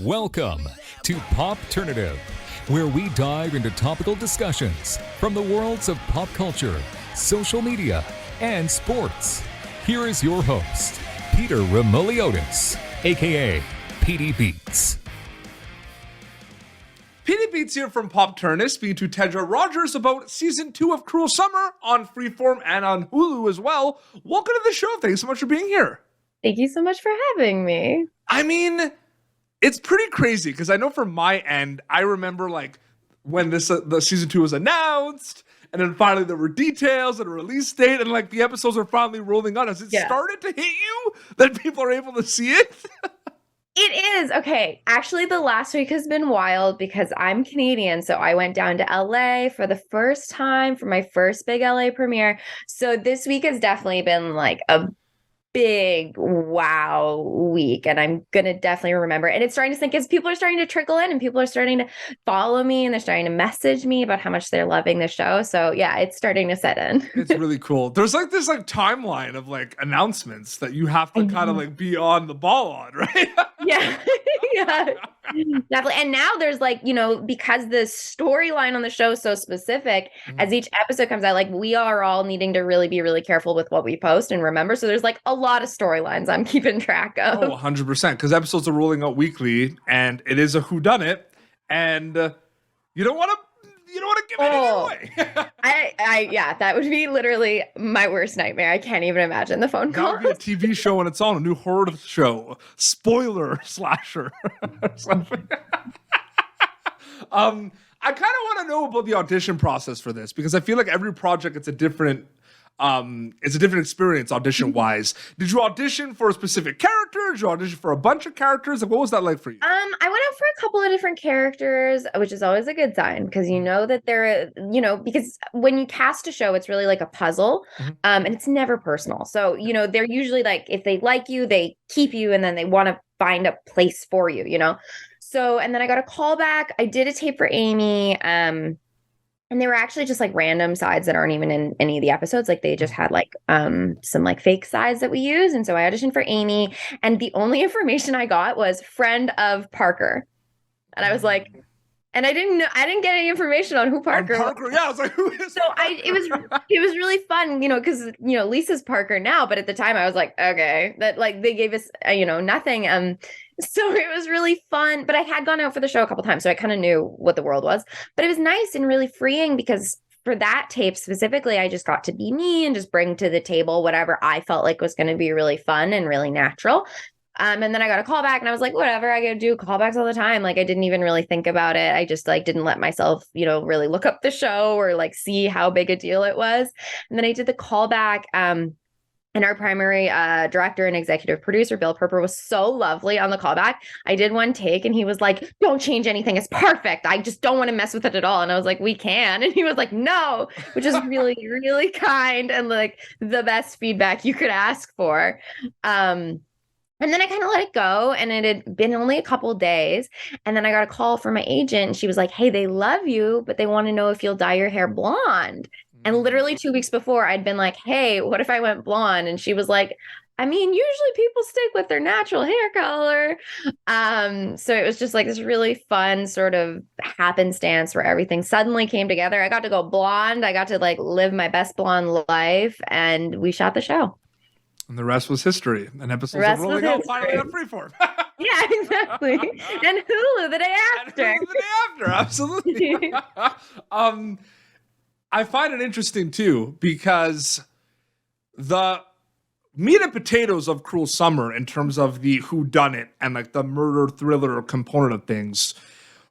Welcome to Popternative, where we dive into topical discussions from the worlds of pop culture, social media, and sports. Here is your host, Peter Remoliotis, aka PD Beats. PD Beats here from Popternative, speaking to Tedra Rogers about Season 2 of Cruel Summer on Freeform and on Hulu as well. Welcome to the show. Thanks so much for being here. Thank you so much for having me. I mean, it's pretty crazy because I know from my end, I remember like when the Season 2 was announced, and then finally there were details and a release date, and like the episodes are finally rolling on. Has it started to hit you that people are able to see it? It is. Okay. Actually, the last week has been wild because I'm Canadian. So I went down to LA for the first time for my first big LA premiere. So this week has definitely been like a big wow week, and I'm gonna definitely remember. And it's starting to sink as people are starting to trickle in and people are starting to follow me and they're starting to message me about how much they're loving the show. So yeah, it's starting to set in. It's really cool. There's like this like timeline of like announcements that you have to kind of like be on the ball on, right? Yeah. Yeah, definitely. And now there's like, because the storyline on the show is so specific, as each episode comes out, like we are all needing to really be really careful with what we post and remember. So there's like a lot of storylines I'm keeping track of. Oh, 100%. Because episodes are rolling out weekly and it is a whodunit. And you don't want to give anything away. Yeah, that would be literally my worst nightmare. I can't even imagine the phone call. That would be a TV show on its own, a new horror show, spoiler slasher. I kind of want to know about the audition process for this because I feel like every project it's a different experience audition wise. Did you audition for a specific character? Did you audition for a bunch of characters? Like, what was that like for you? I went out for a couple of different characters, which is always a good sign because you know that they're, because when you cast a show, it's really like a puzzle, and it's never personal. So, they're usually like, if they like you, they keep you, and then they want to find a place for you, So, and then I got a call back. I did a tape for Amy, and they were actually just like random sides that aren't even in any of the episodes. Like they just had like some like fake sides that we use. And so I auditioned for Amy, and the only information I got was friend of Parker. And I was like, and I didn't get any information on who Parker was. Yeah, I was like, who is so it was really fun, because Lisa's Parker now, but at the time I was like, okay, that like they gave us nothing. So it was really fun, but I had gone out for the show a couple times, so I kind of knew what the world was. But it was nice and really freeing because for that tape specifically, I just got to be me and just bring to the table whatever I felt like was going to be really fun and really natural. And then I got a call back and I was like, whatever, I gotta do callbacks all the time. Like I didn't even really think about it. I just like didn't let myself, really look up the show or like see how big a deal it was. And then I did the callback. And our primary director and executive producer, Bill Perper, was so lovely on the callback. I did one take and he was like, don't change anything. It's perfect. I just don't want to mess with it at all. And I was like, we can. And he was like, no, which is really, really kind and like the best feedback you could ask for. And then I kind of let it go, and it had been only a couple of days. And then I got a call from my agent, and she was like, hey, they love you, but they want to know if you'll dye your hair blonde. And literally 2 weeks before, I'd been like, hey, what if I went blonde? And she was like, I mean, usually people stick with their natural hair color. So it was just like this really fun sort of happenstance where everything suddenly came together. I got to go blonde. I got to like live my best blonde life, and we shot the show. And the rest was history. And episodes are rolling out finally on Freeform. Yeah, exactly. And Hulu the day after. And Hulu the day after, absolutely. I find it interesting too because the meat and potatoes of Cruel Summer in terms of the whodunit and like the murder thriller component of things,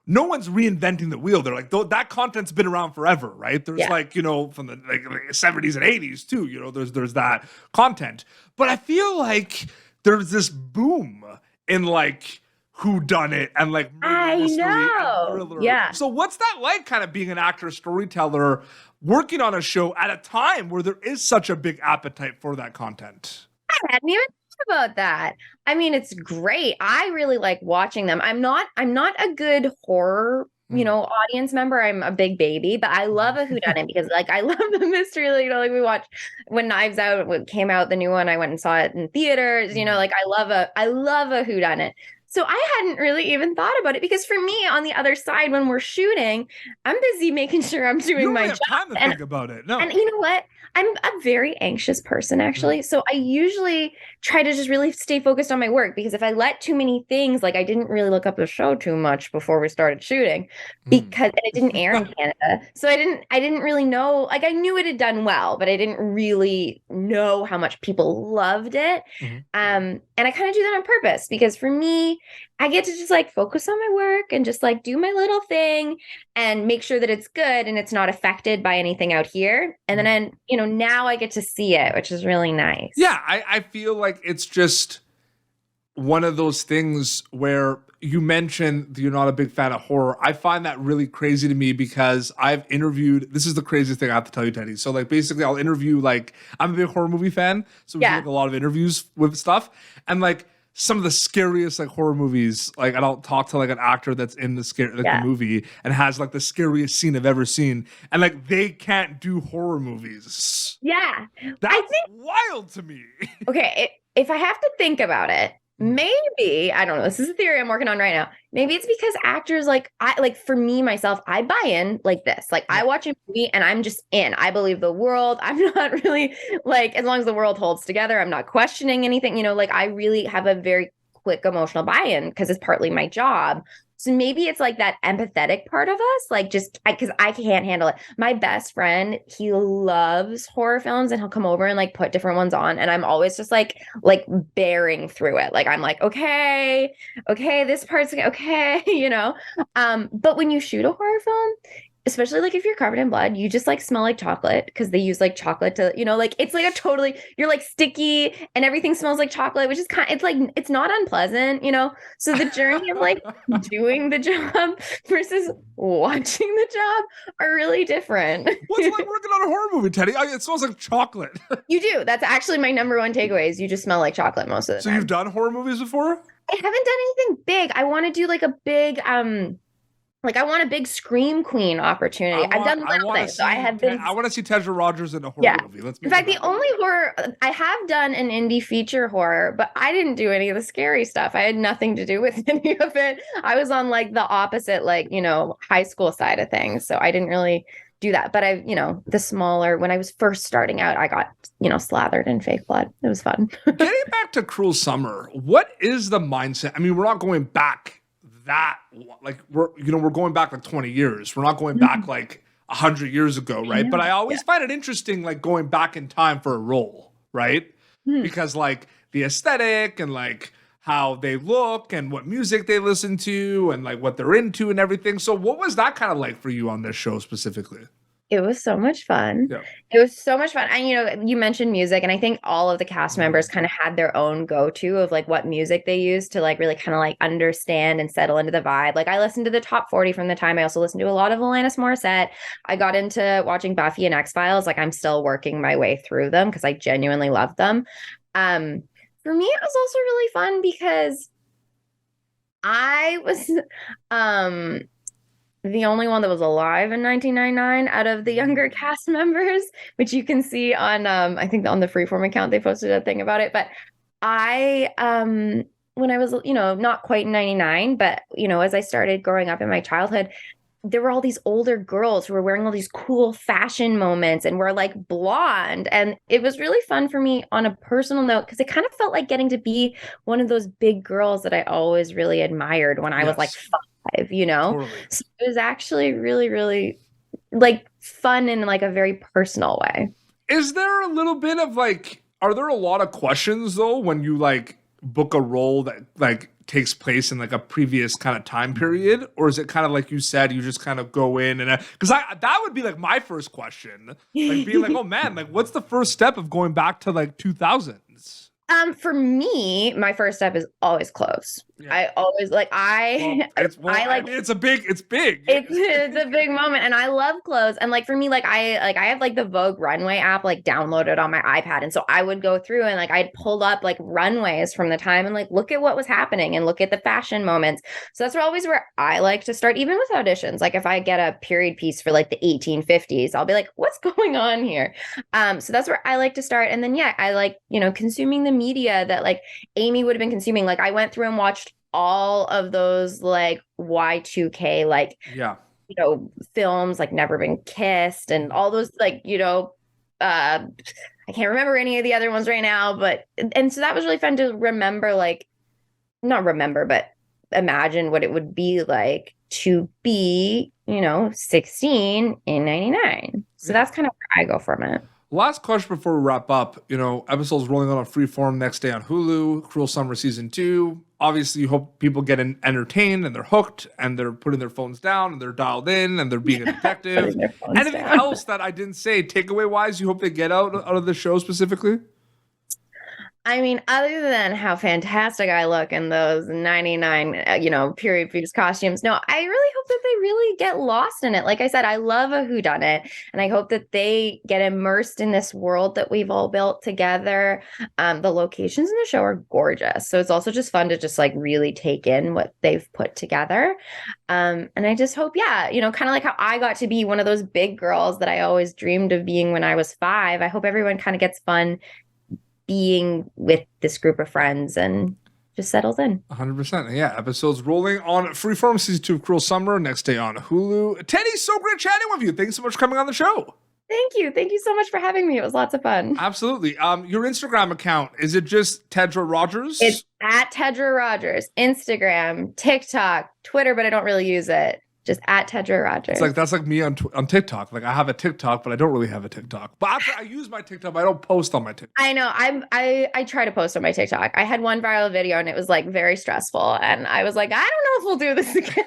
no one's reinventing the wheel. They're like, that content's been around forever, right? There's like, from the like 70s and 80s too, there's that content. But I feel like there's this boom in like whodunit and like murder mystery and thriller. Yeah. So what's that like kind of being an actor, storyteller, working on a show at a time where there is such a big appetite for that content? I hadn't even thought about that. I mean, it's great. I really like watching them. I'm not a good horror, audience member. I'm a big baby, but I love a whodunit because like I love the mystery. Like we watched when Knives Out came out, the new one, I went and saw it in theaters. Like I love a whodunit. So I hadn't really even thought about it because for me on the other side, when we're shooting, I'm busy making sure I'm You doing don't my really have job. time to think about it. No. And you know what? I'm a very anxious person, actually. So I usually try to just really stay focused on my work because if I let too many things, like I didn't really look up the show too much before we started shooting because and it didn't air in Canada. So I didn't really know, like I knew it had done well, but I didn't really know how much people loved it. And I kind of do that on purpose because for me, I get to just like focus on my work and just like do my little thing and make sure that it's good and it's not affected by anything out here. And then, now I get to see it, which is really nice. Yeah, I feel like it's just one of those things where you mentioned that you're not a big fan of horror. I find that really crazy to me because I've interviewed, this is the craziest thing I have to tell you, Teddy. So like basically I'll interview, like I'm a big horror movie fan. So we do like a lot of interviews with stuff. And like some of the scariest like horror movies, like and I'll talk to like an actor that's in the the movie and has like the scariest scene I've ever seen. And like they can't do horror movies. Yeah. That's wild to me. Okay. If I have to think about it, maybe, I don't know, this is a theory I'm working on right now. Maybe it's because actors for me, myself, I buy in like this. Like I watch a movie and I'm just in. I believe the world. I'm not really like, as long as the world holds together, I'm not questioning anything, like I really have a very quick emotional buy-in because it's partly my job. So maybe it's like that empathetic part of us, like just because I can't handle it. My best friend, he loves horror films and he'll come over and like put different ones on. And I'm always just like bearing through it. Like I'm like, okay, this part's okay, But when you shoot a horror film, especially like if you're covered in blood, you just like smell like chocolate because they use like chocolate to, like it's like you're like sticky and everything smells like chocolate, which is it's not unpleasant, So the journey of like doing the job versus watching the job are really different. What's like working on a horror movie, Teddy? It smells like chocolate. You do. That's actually my number one takeaway is you just smell like chocolate most of the time. So you've done horror movies before? I haven't done anything big. I want to do like a big, I want a big Scream Queen opportunity. I've done little things. So I want to see Tedra Rogers in a horror movie. In fact, the only horror I have done an indie feature horror, but I didn't do any of the scary stuff. I had nothing to do with any of it. I was on like the opposite, high school side of things. So I didn't really do that. But when I was first starting out, I got, slathered in fake blood. It was fun. Getting back to Cruel Summer, what is the mindset? I mean, we're not going back we're going back like 20 years. We're not going back like 100 years ago, right? But I always find it interesting, like going back in time for a role, right? Because like the aesthetic and like how they look and what music they listen to and like what they're into and everything. So what was that kind of like for you on this show specifically? It was so much fun. Yeah. It was so much fun. And, you mentioned music, and I think all of the cast members kind of had their own go-to of like what music they used to like really kind of like understand and settle into the vibe. Like I listened to the top 40 from the time. I also listened to a lot of Alanis Morissette. I got into watching Buffy and X-Files. Like I'm still working my way through them because I genuinely love them. For me, it was also really fun because I was the only one that was alive in 1999 out of the younger cast members, which you can see on, I think on the Freeform account, they posted a thing about it. But I, when I was, not quite 99, but, as I started growing up in my childhood, there were all these older girls who were wearing all these cool fashion moments and were like blonde. And it was really fun for me on a personal note because it kind of felt like getting to be one of those big girls that I always really admired when I was like 5. Totally. So it was actually really, really like fun in like a very personal way. Is there a little bit of like, are there a lot of questions though when you like book a role that like takes place in like a previous kind of time period? Or is it kind of like you said, you just kind of go in and because that would be like my first question, like being like, oh man, like what's the first step of going back to like 2000s? For me, my first step is always clothes. Yeah. I always it's big. It's a big moment, and I love clothes. And like for me, I have like the Vogue runway app like downloaded on my iPad, and so I would go through and like I'd pulled up like runways from the time and like look at what was happening and look at the fashion moments. So that's always where I like to start, even with auditions. Like if I get a period piece for like the 1850s, I'll be like, what's going on here? So that's where I like to start, and then I like consuming the media that like Amy would have been consuming. Like I went through and watched all of those like Y2K, like, Yeah. films like Never Been Kissed and all those like, I can't remember any of the other ones right now, but, and so that was really fun to remember, like, not remember, but imagine what it would be like to be, 16 in 99. So that's kind of where I go from it. Last question before we wrap up. Episodes rolling on Freeform next day on Hulu. Cruel Summer Season 2. Obviously, you hope people get entertained and they're hooked and they're putting their phones down and they're dialed in and they're being a detective. Anything else that I didn't say, takeaway-wise, you hope they get out of the show specifically? I mean, other than how fantastic I look in those 99, period piece costumes, no, I really hope that they really get lost in it. Like I said, I love a whodunit, and I hope that they get immersed in this world that we've all built together. The locations in the show are gorgeous, so it's also just fun to just like really take in what they've put together. And I just hope, kind of like how I got to be one of those big girls that I always dreamed of being when I was 5. I hope everyone kind of gets fun being with this group of friends and just settles in. 100%. Yeah. Episodes rolling on Freeform Season 2 of Cruel Summer next day on Hulu. Teddy, so great chatting with you. Thanks so much for coming on the show. Thank you. Thank you so much for having me. It was lots of fun. Absolutely. Your Instagram account, is it just Tedra Rogers? It's at Tedra Rogers. Instagram, TikTok, Twitter, but I don't really use it. Just at Tedra Rogers. It's like, that's like me on TikTok. Like, I have a TikTok, but I don't really have a TikTok. But after I use my TikTok, but I don't post on my TikTok. I know. I try to post on my TikTok. I had one viral video and it was like very stressful. And I was like, I don't know if we'll do this again.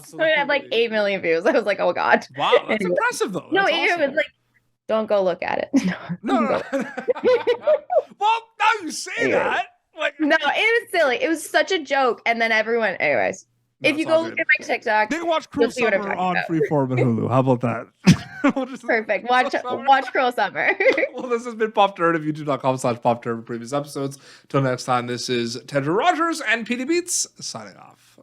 So it had like 8 million views. I was like, oh God. Wow, that's impressive though. No, That's it awesome. was like, don't go look at it. No. Well, now you say that. Like, no, it was silly. It was such a joke. And then everyone, anyways. No, if you go look at my TikTok, they can watch Cruel Summer on Freeform and Hulu. How about that? Perfect. Watch Cruel Summer. Well, this has been Pop Turn. youtube.com/Pop Turn for previous episodes. Till next time, this is Tedra Rogers and PD Beats signing off.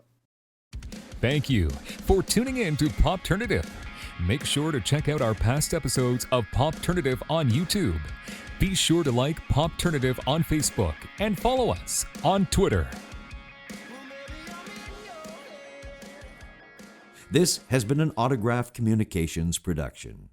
Thank you for tuning in to Popternative. Make sure to check out our past episodes of Popternative on YouTube. Be sure to like Popternative on Facebook and follow us on Twitter. This has been an Autograph Communications production.